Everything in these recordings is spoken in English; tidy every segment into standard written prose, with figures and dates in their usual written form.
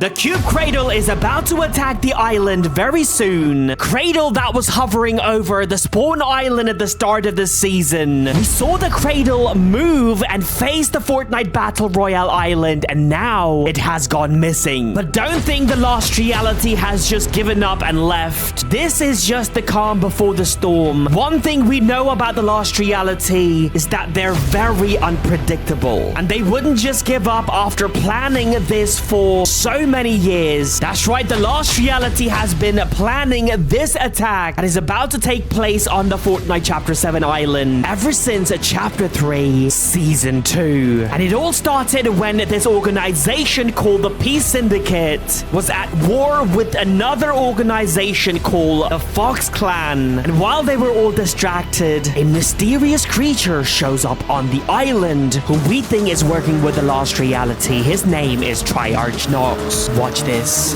The Cube Cradle is about to attack the island very soon. Cradle that was hovering over the spawn island at the start of the season. We saw the Cradle move and face the Fortnite Battle Royale island, and now it has gone missing. But don't think the Lost Reality has just given up and left. This is just the calm before the storm. One thing we know about the Lost Reality is that they're very unpredictable. And they wouldn't just give up after planning this for so many years. That's right, the Lost Reality has been planning this attack that is about to take place on the Fortnite Chapter 7 island ever since Chapter 3 Season 2. And it all started when this organization called the Peace Syndicate was at war with another organization called the Fox Clan. And while they were all distracted, a mysterious creature shows up on the island who we think is working with the Lost Reality. His name is Triarch Nox. Watch this.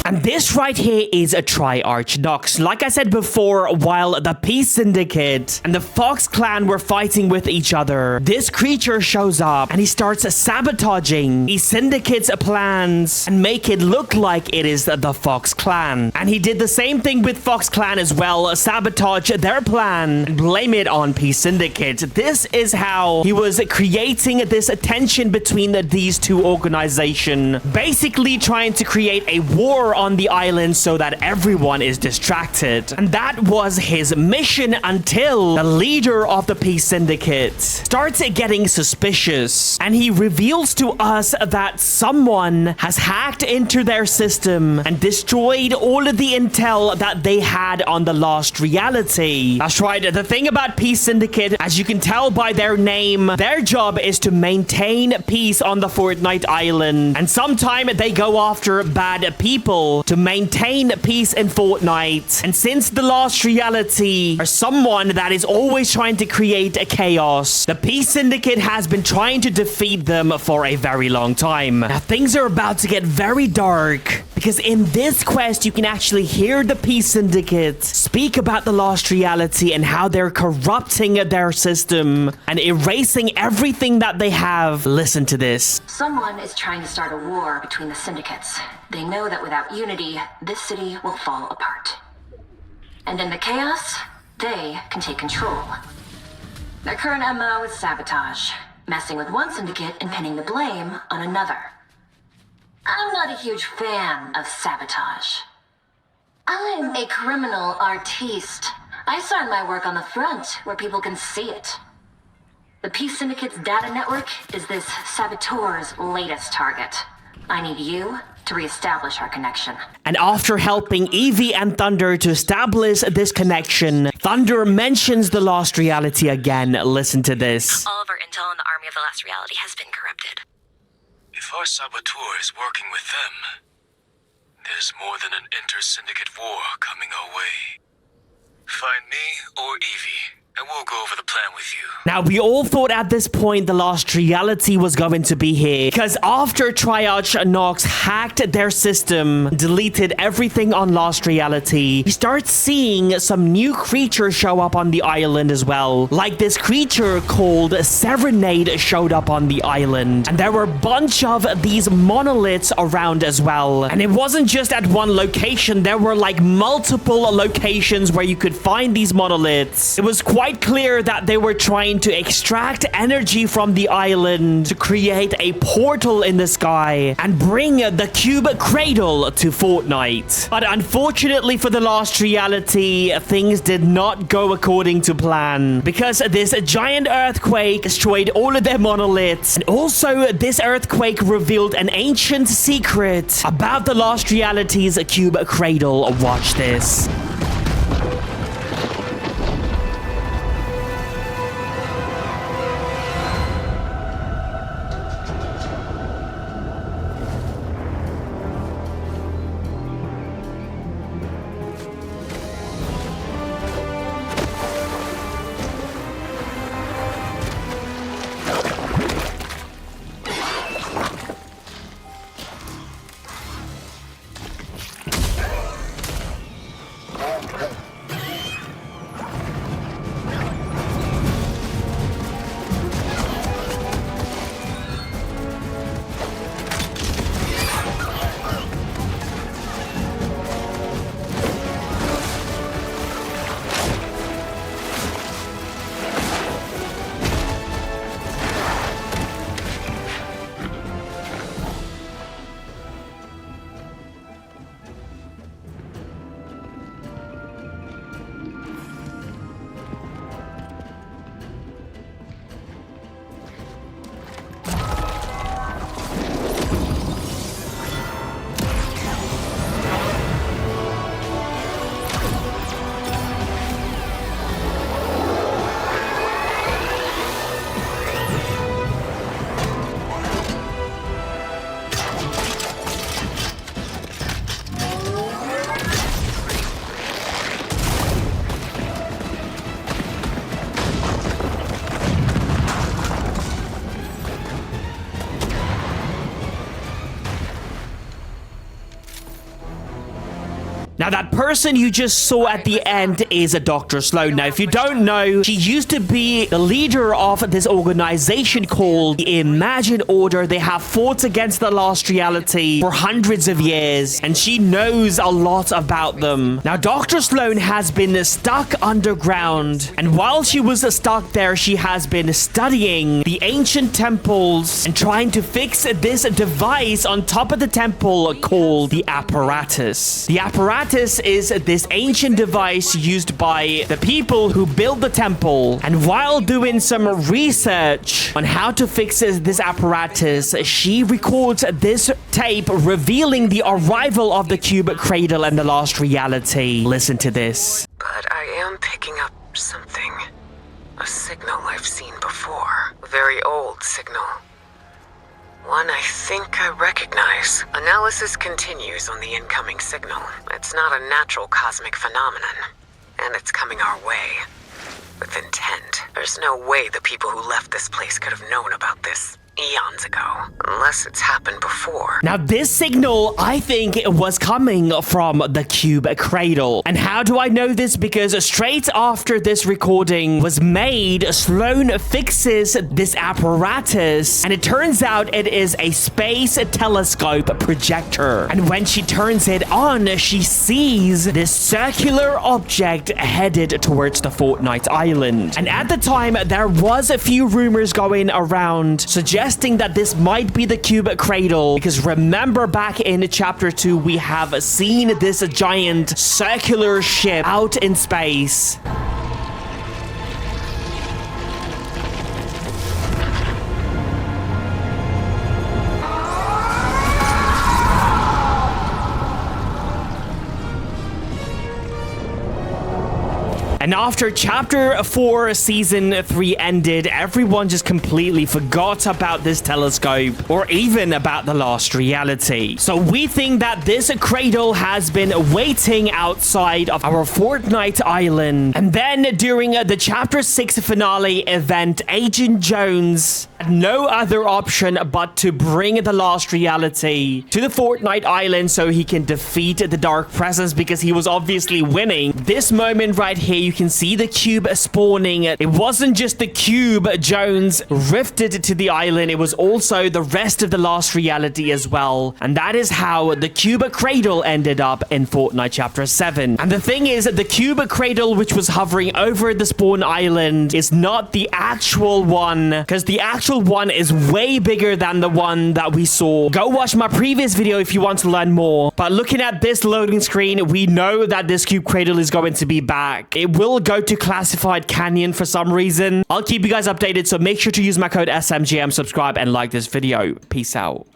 And this right here is a Triarch Nox. Like I said before, while the Peace Syndicate and the Fox Clan were fighting with each other, this creature shows up and he starts sabotaging the Syndicate's plans and make it look like it is the Fox Clan. And he did the same thing with Fox Clan as well, sabotage their plan and blame it on Peace Syndicate. This is how he was creating this tension between these two organizations, basically trying to create a war on the island so that everyone is distracted. And that was his mission until the leader of the Peace Syndicate starts getting suspicious. And he reveals to us that someone has hacked into their system and destroyed all of the intel that they had on the Lost Reality. That's right, the thing about Peace Syndicate, as you can tell by their name, their job is to maintain peace on the Fortnite island. And sometimes they go after bad people to maintain peace in Fortnite. And since the Lost Reality are someone that is always trying to create a chaos, the Peace Syndicate has been trying to defeat them for a very long time. Now things are about to get very dark, because in this quest you can actually hear the Peace Syndicate speak about the Lost Reality and how they're corrupting their system and erasing everything that they have. Listen to this. Someone is trying to start a war between the syndicates. They know that without unity, this city will fall apart. And in the chaos, they can take control. Their current MO is sabotage, messing with one syndicate and pinning the blame on another. I'm not a huge fan of sabotage. I'm a criminal artiste. I sign my work on the front where people can see it. The Peace Syndicate's data network is this saboteur's latest target. I need you to reestablish our connection. And after helping Evie and Thunder to establish this connection, Thunder mentions the Lost Reality again. Listen to this. All of our intel in the army of the Lost Reality has been corrupted. If our saboteur is working with them, there's more than an inter-syndicate war coming our way. Find me or Evie, and we'll go over the plan with you. Now, we all thought at this point the Lost Reality was going to be here, because after Triarch Nox hacked their system, deleted everything on Lost Reality, we start seeing some new creatures show up on the island as well. Like this creature called Serenade showed up on the island, and there were a bunch of these monoliths around as well. And it wasn't just at one location, there were like multiple locations where you could find these monoliths. It was quite clear that they were trying trying to extract energy from the island to create a portal in the sky and bring the cube cradle to Fortnite. But unfortunately for the Lost Reality, things did not go according to plan because this giant earthquake destroyed all of their monoliths. And also, this earthquake revealed an ancient secret about the Lost Reality's cube cradle. Watch this. Now, that person you just saw at the end is a Dr. Slone. Now, if you don't know, she used to be the leader of this organization called the Imagine Order. They have fought against the Lost Reality for hundreds of years, and she knows a lot about them. Now, Dr. Slone has been stuck underground, and while she was stuck there, she has been studying the ancient temples and trying to fix this device on top of the temple called the apparatus. The apparatus is this ancient device used by the people who built the temple. And while doing some research on how to fix this apparatus, she records this tape revealing the arrival of the cube cradle and the Lost Reality. Listen to this. But I am picking up something. A signal I've seen before. A very old signal. One I think I recognize. Analysis continues on the incoming signal. It's not a natural cosmic phenomenon, and it's coming our way. With intent. There's no way the people who left this place could have known about this eons ago, unless it's happened before. Now, this signal, I think, it was coming from the cube cradle. And how do I know this? Because straight after this recording was made, Slone fixes this apparatus, and it turns out it is a space telescope projector. And when she turns it on, she sees this circular object headed towards the Fortnite island. And at the time, there was a few rumors going around suggesting that this might be the cube cradle, because remember back in chapter 2 we have seen this giant circular ship out in space. And after Chapter 4 Season 3 ended, everyone just completely forgot about this telescope or even about the Lost Reality. So we think that this cradle has been waiting outside of our Fortnite island. And then during the Chapter 6 finale event, Agent Jones had no other option but to bring the Lost Reality to the Fortnite island so he can defeat the Dark Presence, because he was obviously winning. This moment right here, you can see the cube spawning. It wasn't just the cube Jones rifted to the island, it was also the rest of the last reality as well. And that is how the cube cradle ended up in Fortnite Chapter 7. And the thing is, the cube cradle which was hovering over the spawn island is not the actual one, because the actual one is way bigger than the one that we saw. Go watch my previous video if you want to learn more. But looking at this loading screen, we know that this cube cradle is going to be back. It will go to classified canyon for some reason. I'll keep you guys updated, so make sure to use my code SMGM, subscribe, and like this video. Peace out.